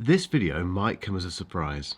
This video might come as a surprise.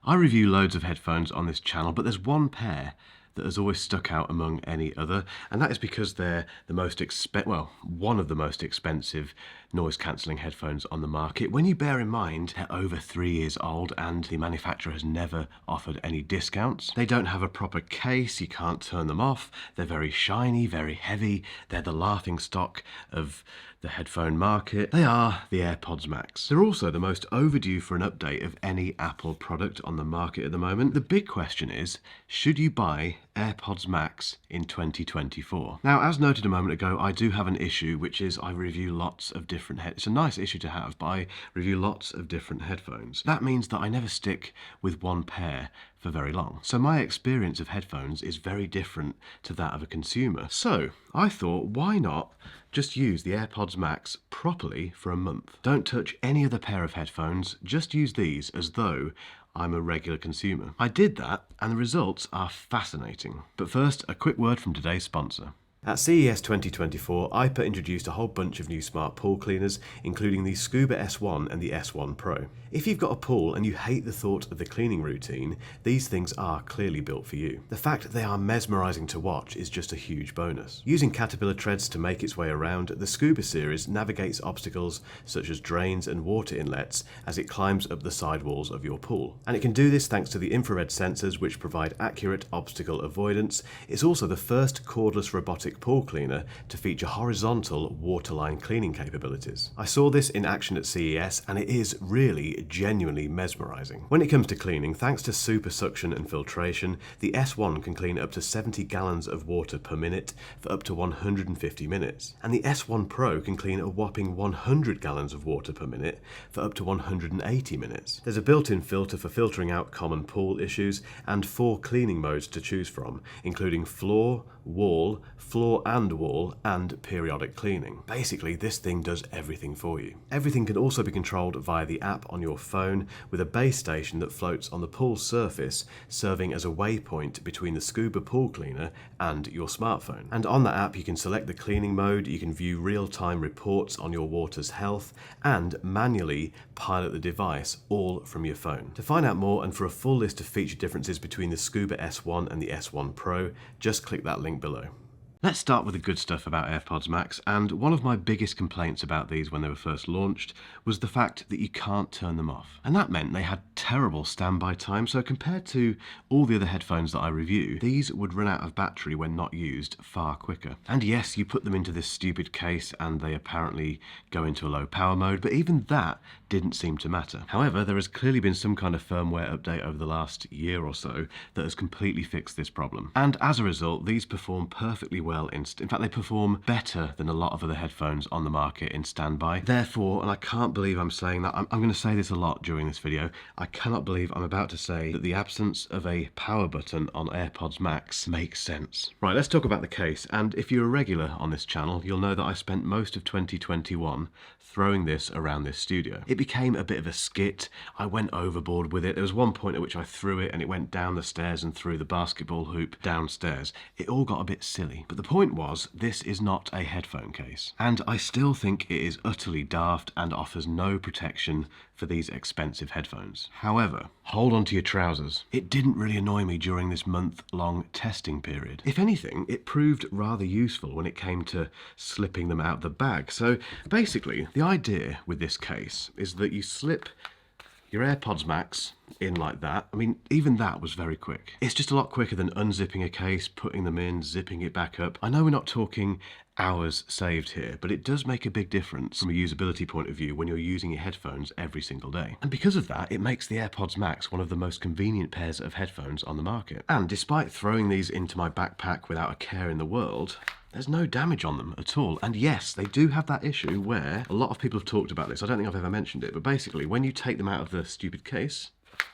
I review loads of headphones on this channel, but there's one pair that has always stuck out among any other, and that is because they're one of the most expensive noise cancelling headphones on the market. When you bear in mind they're over 3 years old and the manufacturer has never offered any discounts. They don't have a proper case, you can't turn them off, they're very shiny, very heavy, they're the laughing stock of the headphone market. They are the AirPods Max. They're also the most overdue for an update of any Apple product on the market at the moment. The big question is, should you buy AirPods Max in 2024? Now, as noted a moment ago, I do have an issue, which is I review lots of different it's a nice issue to have, but I review lots of different headphones. That means that I never stick with one pair for very long. So my experience of headphones is very different to that of a consumer. So I thought, why not just use the AirPods Max properly for a month? Don't touch any other pair of headphones, just use these as though I'm a regular consumer. I did that and the results are fascinating. But first, a quick word from today's sponsor. At CES 2024, Aiper introduced a whole bunch of new smart pool cleaners, including the Scuba S1 and the S1 Pro. If you've got a pool and you hate the thought of the cleaning routine, these things are clearly built for you. The fact that they are mesmerising to watch is just a huge bonus. Using caterpillar treads to make its way around, the Scuba series navigates obstacles such as drains and water inlets as it climbs up the sidewalls of your pool. And it can do this thanks to the infrared sensors which provide accurate obstacle avoidance. It's also the first cordless robotic pool cleaner to feature horizontal waterline cleaning capabilities. I saw this in action at CES and it is really genuinely mesmerising. When it comes to cleaning, thanks to super suction and filtration, the S1 can clean up to 70 gallons of water per minute for up to 150 minutes. And the S1 Pro can clean a whopping 100 gallons of water per minute for up to 180 minutes. There's a built-in filter for filtering out common pool issues and 4 cleaning modes to choose from, including floor and wall, and periodic cleaning. Basically, this thing does everything for you. Everything can also be controlled via the app on your phone, with a base station that floats on the pool surface, serving as a waypoint between the Scuba pool cleaner and your smartphone. And on that app, you can select the cleaning mode, you can view real-time reports on your water's health, and manually pilot the device, all from your phone. To find out more and for a full list of feature differences between the Scuba S1 and the S1 Pro, just click that link below. Let's start with the good stuff about AirPods Max, and one of my biggest complaints about these when they were first launched was the fact that you can't turn them off. And that meant they had terrible standby time, so compared to all the other headphones that I review, these would run out of battery when not used far quicker. And yes, you put them into this stupid case and they apparently go into a low power mode, but even that didn't seem to matter. However, there has clearly been some kind of firmware update over the last year or so that has completely fixed this problem. And as a result, these perform perfectly well. In fact, they perform better than a lot of other headphones on the market in standby. Therefore, and I can't believe I'm saying that, I'm going to say this a lot during this video, I cannot believe I'm about to say that the absence of a power button on AirPods Max makes sense. Right, let's talk about the case. And if you're a regular on this channel, you'll know that I spent most of 2021 throwing this around this studio. It became a bit of a skit. I went overboard with it. There was one point at which I threw it and it went down the stairs and through the basketball hoop downstairs. It all got a bit silly. But the point was, this is not a headphone case. And I still think it is utterly daft and offers no protection for these expensive headphones. However, hold on to your trousers. It didn't really annoy me during this month-long testing period. If anything, it proved rather useful when it came to slipping them out of the bag. So basically, the idea with this case is that you slip your AirPods Max in like that. I mean, even that was very quick. It's just a lot quicker than unzipping a case, putting them in, zipping it back up. I know we're not talking hours saved here, but it does make a big difference from a usability point of view when you're using your headphones every single day. And because of that, it makes the AirPods Max one of the most convenient pairs of headphones on the market. And despite throwing these into my backpack without a care in the world, there's no damage on them at all. And yes, they do have that issue where a lot of people have talked about this. I don't think I've ever mentioned it, but basically when you take them out of the stupid case,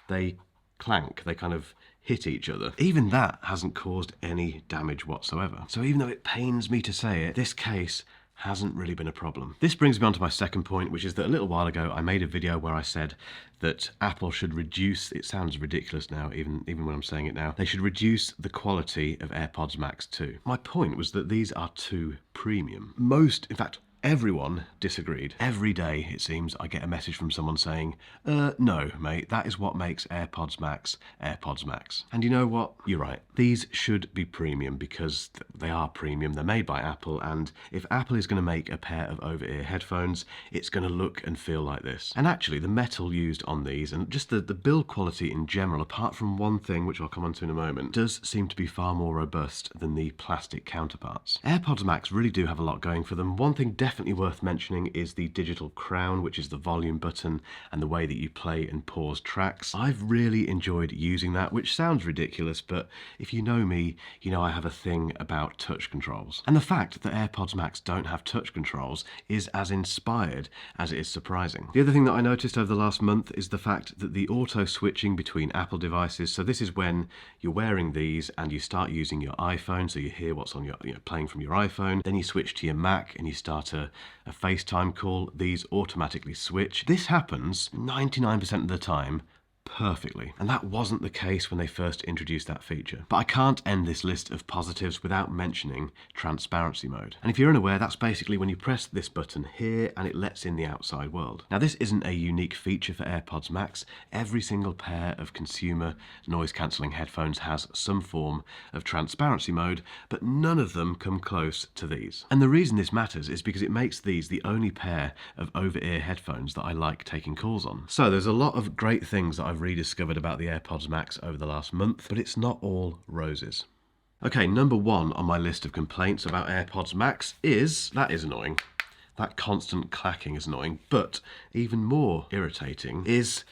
they clank, they kind of hit each other. Even that hasn't caused any damage whatsoever. So even though it pains me to say it, this case hasn't really been a problem. This brings me on to my second point, which is that a little while ago I made a video where I said that Apple should reduce, it sounds ridiculous now, even when I'm saying it now, they should reduce the quality of AirPods Max 2. My point was that these are too premium. In fact, Everyone disagreed. Every day, it seems, I get a message from someone saying, no, mate, that is what makes AirPods Max AirPods Max. And you know what? You're right. These should be premium because they are premium. They're made by Apple, and if Apple is going to make a pair of over-ear headphones, it's going to look and feel like this. And actually, the metal used on these, and just the build quality in general, apart from one thing, which I'll come on to in a moment, does seem to be far more robust than the plastic counterparts. AirPods Max really do have a lot going for them. One thing definitely worth mentioning is the digital crown, which is the volume button and the way that you play and pause tracks. I've really enjoyed using that, which sounds ridiculous, but if you know me, you know I have a thing about touch controls. And the fact that AirPods Max don't have touch controls is as inspired as it is surprising. The other thing that I noticed over the last month is the fact that the auto switching between Apple devices, so this is when you're wearing these and you start using your iPhone, so you hear what's on your, playing from your iPhone, then you switch to your Mac and you start a FaceTime call, these automatically switch. This happens 99% of the time perfectly. And that wasn't the case when they first introduced that feature. But I can't end this list of positives without mentioning transparency mode. And if you're unaware, that's basically when you press this button here and it lets in the outside world. Now, this isn't a unique feature for AirPods Max. Every single pair of consumer noise cancelling headphones has some form of transparency mode, but none of them come close to these. And the reason this matters is because it makes these the only pair of over-ear headphones that I like taking calls on. So there's a lot of great things that I've rediscovered about the AirPods Max over the last month, but it's not all roses. Okay, number one on my list of complaints about AirPods Max is, that is annoying. That constant clacking is annoying, but even more irritating is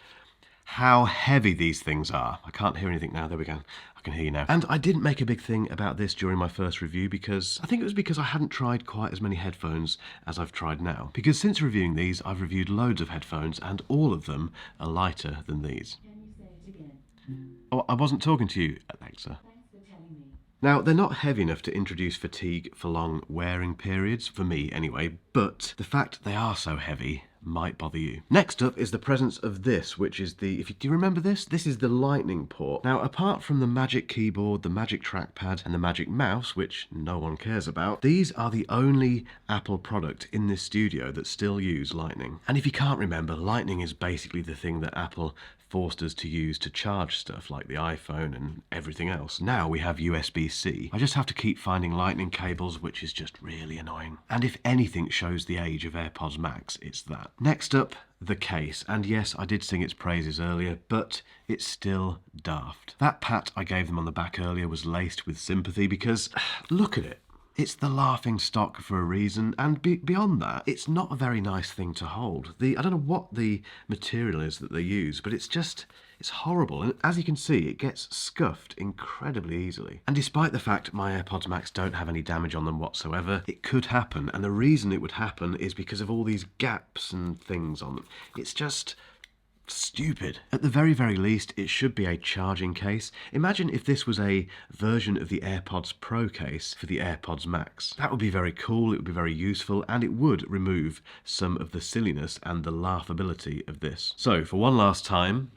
how heavy these things are. I can't hear anything now, there we go. I can hear you now. And I didn't make a big thing about this during my first review because I think it was because I hadn't tried quite as many headphones as I've tried now. Because since reviewing these, I've reviewed loads of headphones and all of them are lighter than these. Can you say it again? Oh, I wasn't talking to you, Alexa. Thanks for telling me. Now, they're not heavy enough to introduce fatigue for long wearing periods, for me anyway, but the fact they are so heavy might bother you. Next up is the presence of this, which is do you remember this? This is the lightning port. Now, apart from the Magic Keyboard, the Magic Trackpad, and the Magic Mouse, which no one cares about, these are the only Apple product in this studio that still use Lightning. And if you can't remember, Lightning is basically the thing that Apple forced us to use to charge stuff like the iPhone and everything else. Now we have USB-C. I just have to keep finding lightning cables, which is just really annoying. And if anything shows the age of AirPods Max, it's that. Next up, the case. And yes, I did sing its praises earlier, but it's still daft. That pat I gave them on the back earlier was laced with sympathy because, look at it. It's the laughing stock for a reason, and beyond that, it's not a very nice thing to hold. I don't know what the material is that they use, but it's horrible, and as you can see, it gets scuffed incredibly easily. And despite the fact my AirPods Max don't have any damage on them whatsoever, it could happen, and the reason it would happen is because of all these gaps and things on them. It's just stupid. At the very, very least, it should be a charging case. Imagine if this was a version of the AirPods Pro case for the AirPods Max. That would be very cool, it would be very useful, and it would remove some of the silliness and the laughability of this. So, for one last time,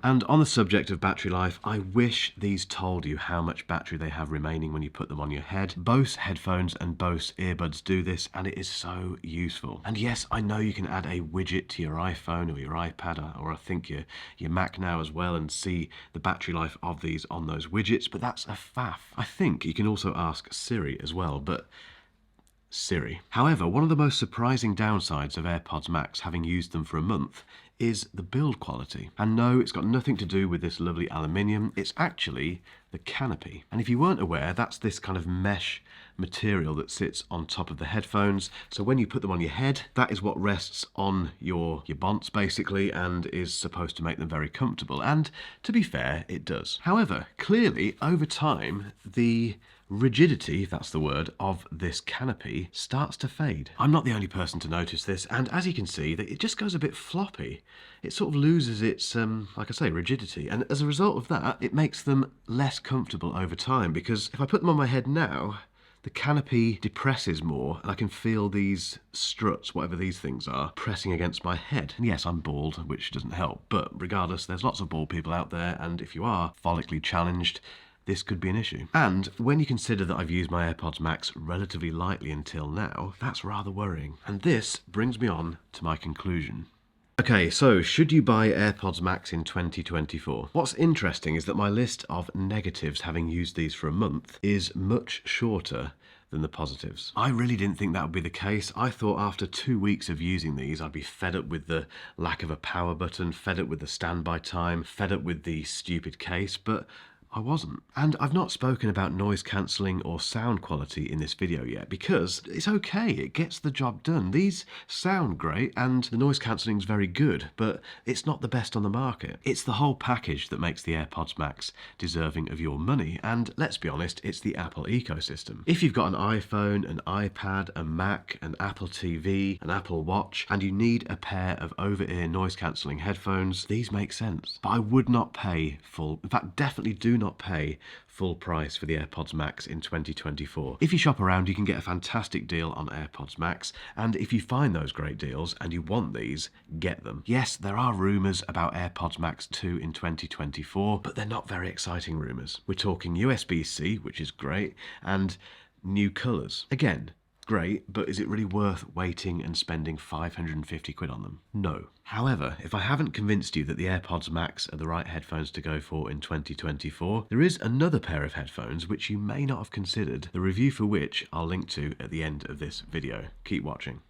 and on the subject of battery life, I wish these told you how much battery they have remaining when you put them on your head. Bose headphones and Bose earbuds do this, and it is so useful. And yes, I know you can add a widget to your iPhone or your iPad, or I think your Mac now as well, and see the battery life of these on those widgets, but that's a faff. I think you can also ask Siri as well, but Siri. However, one of the most surprising downsides of AirPods Max, having used them for a month, is the build quality. And no, it's got nothing to do with this lovely aluminium, it's actually the canopy. And if you weren't aware, that's this kind of mesh material that sits on top of the headphones. So when you put them on your head, that is what rests on your bonds basically, and is supposed to make them very comfortable. And to be fair, it does. However, clearly over time, the rigidity, if that's the word, of this canopy starts to fade. I'm not the only person to notice this, and as you can see, it just goes a bit floppy. It sort of loses its, like I say, rigidity, and as a result of that, it makes them less comfortable over time, because if I put them on my head now, the canopy depresses more, and I can feel these struts, whatever these things are, pressing against my head. And yes, I'm bald, which doesn't help, but regardless, there's lots of bald people out there, and if you are follically challenged, this could be an issue. And when you consider that I've used my AirPods Max relatively lightly until now, that's rather worrying. And this brings me on to my conclusion. Okay, so should you buy AirPods Max in 2024? What's interesting is that my list of negatives, having used these for a month, is much shorter than the positives. I really didn't think that would be the case. I thought after 2 weeks of using these, I'd be fed up with the lack of a power button, fed up with the standby time, fed up with the stupid case, but I wasn't. And I've not spoken about noise cancelling or sound quality in this video yet because it's okay, it gets the job done. These sound great and the noise cancelling is very good, but it's not the best on the market. It's the whole package that makes the AirPods Max deserving of your money, and let's be honest, it's the Apple ecosystem. If you've got an iPhone, an iPad, a Mac, an Apple TV, an Apple Watch, and you need a pair of over-ear noise cancelling headphones, these make sense. But I would not pay full, in fact definitely do not pay full price for the AirPods Max in 2024. If you shop around, you can get a fantastic deal on AirPods Max, and if you find those great deals and you want these, get them. Yes, there are rumours about AirPods Max 2 in 2024, but they're not very exciting rumours. We're talking USB-C, which is great, and new colours. Again, great, but is it really worth waiting and spending 550 quid on them? No. However, if I haven't convinced you that the AirPods Max are the right headphones to go for in 2024, there is another pair of headphones which you may not have considered, the review for which I'll link to at the end of this video. Keep watching.